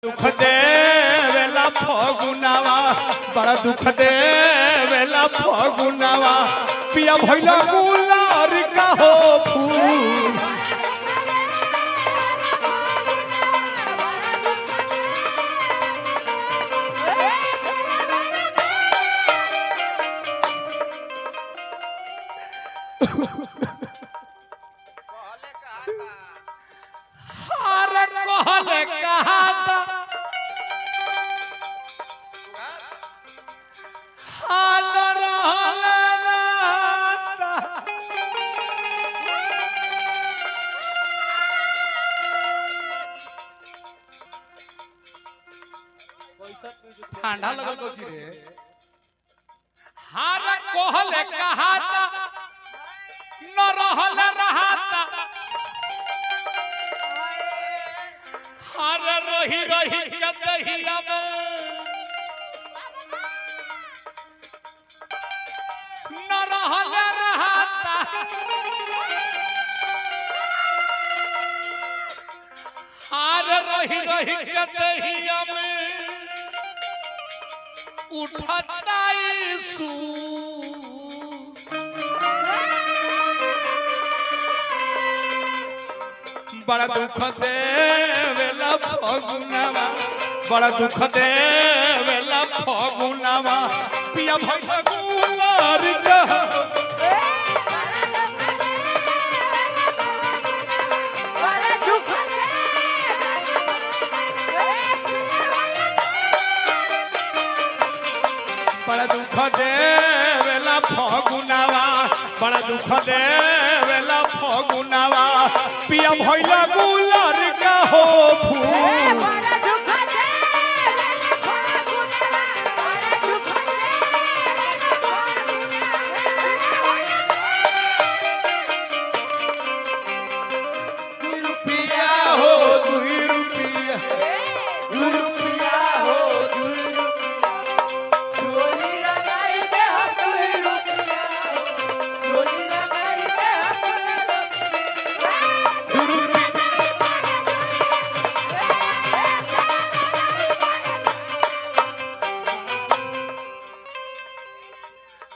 दुख देवेला फगुनावा बड़ा दुख देवेला फगुनावा पिया भइला गुलार का हो फूल कहले कहा था हाल ठंडा लगल को रे हार कहले कहा था न रहल रहाता हार रही रही के दहिया में न रहल रहाता हार रही रही के दहिया में उठता सू बड़ा दुख देवेला फगुनावा बड़ा दुख देवेला फगुनावा पिया भइला गुलार का बड़ा दुख देवेला फगुनावा बड़ा दुख देवेला फगुनावा पिया भइला गुलार का हो फूल रुपया हो 2 रुपया हो 2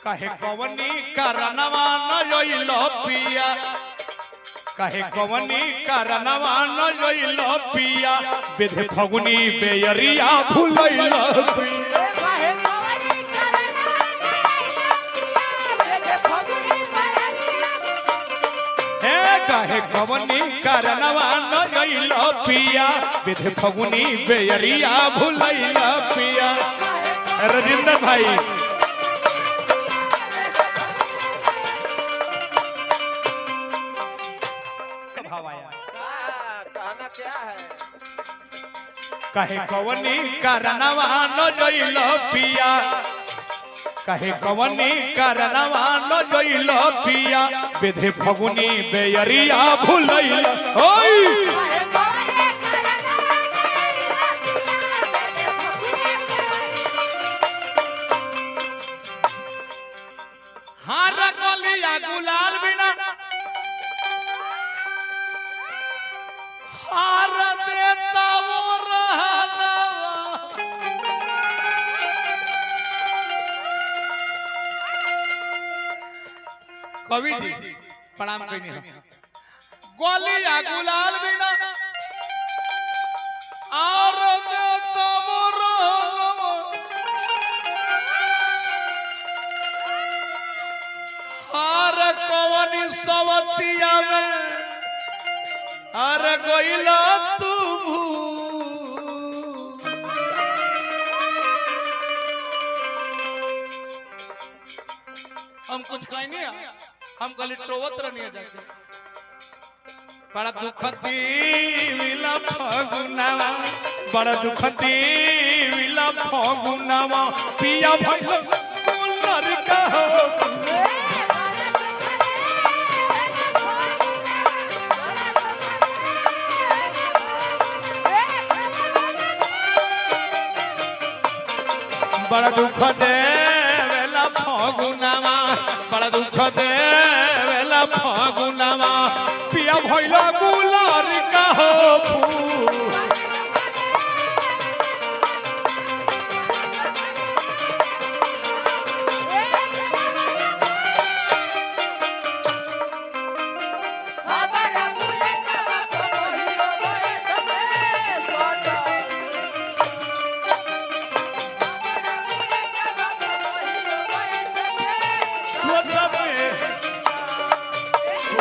कहे कवनी करनवा न जोइलो पिया कहे कवनी करनवा न जोइलो पिया बेधे फगुनी बेयरिया भुलैलो पिया हे कहे कवनी करनवा न जोइलो पिया बेधे फगुनी बेयरिया भुलैलो पिया रजिंदर भाई क्या है कहे कवनी करनवा न जोइलो पिया कहे कवनी करनवा न जोइलो पिया बेधे फगुनी बेयरिया भुलैलो ओई हार गलिया गुलाल बिना हार देता वो रहना कवि जी प्रणाम कइनी हम गोलिया गुलाल बिना और देता वो रहना हार कवनी सवतिया में अरे गोइला तू हम कुछ कहीं नहीं हम कल टोवत रहनी जाके बड़ा दुख दीविला फगुनावा बड़ा दुख दीविला फगुनावा पिया भइला गुलार का हो बड़ा दुख देवेला फगुनावा बड़ा दुख देवेला फगुनावा पिया भइला गुलार का हो फूल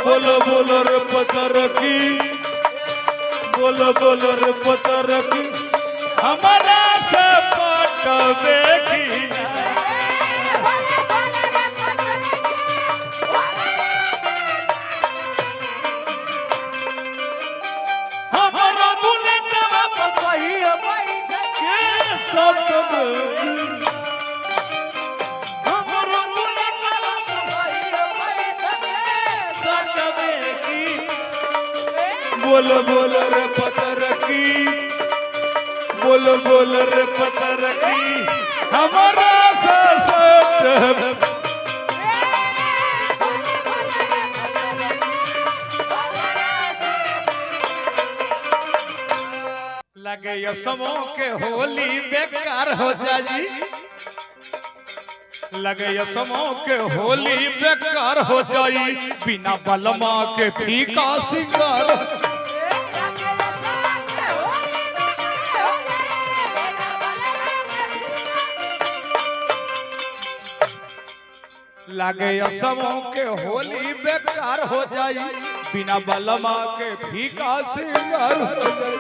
बोलो बोलो रे पतर की बोलो बोलो रे पतर की हमारा सपट बेटी हमारा बुलेट पतहिया के सपट हमारा बुलेट बोलो बोलो रे पतर की बोलो बोलो रे पतर की हमारा ससुर लगे यसमो के होली बेकार हो जाई लगे यसमो के होली बेकार हो जाई बिना बलमा के फीका सिंगार लगे यसमो के होली बेकार हो जाई बिना बलमा के फीका सिंगार हो जाई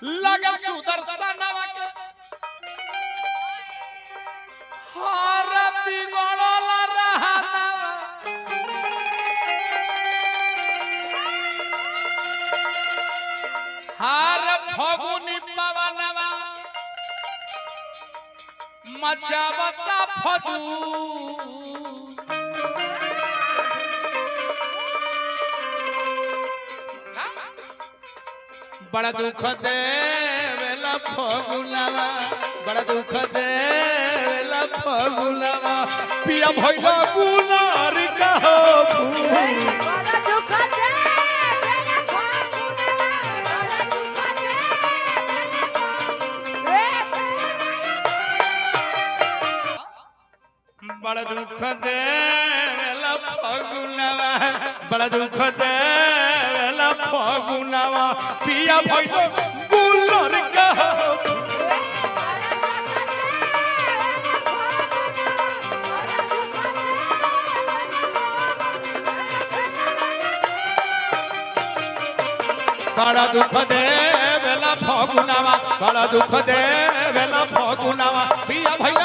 लगे सुदर्शनवा के हार बिगड़ल रहनवा हार फगुनी पवनवा मचावता फदू बड़ा दुख देवेला फगुनवा बड़ा दुख देवेला फगुनवा पिया भइला गुनार कहो बड़ा दुख देवेला फगुनवा बड़ा दुख देवेला फगुनवा बड़ा दुख देवेला फगुनवा पिया भइलो गुलर कहो बड़ा दुख देवेला फगुनवा बड़ा दुख देवेला फगुनवा पिया भइलो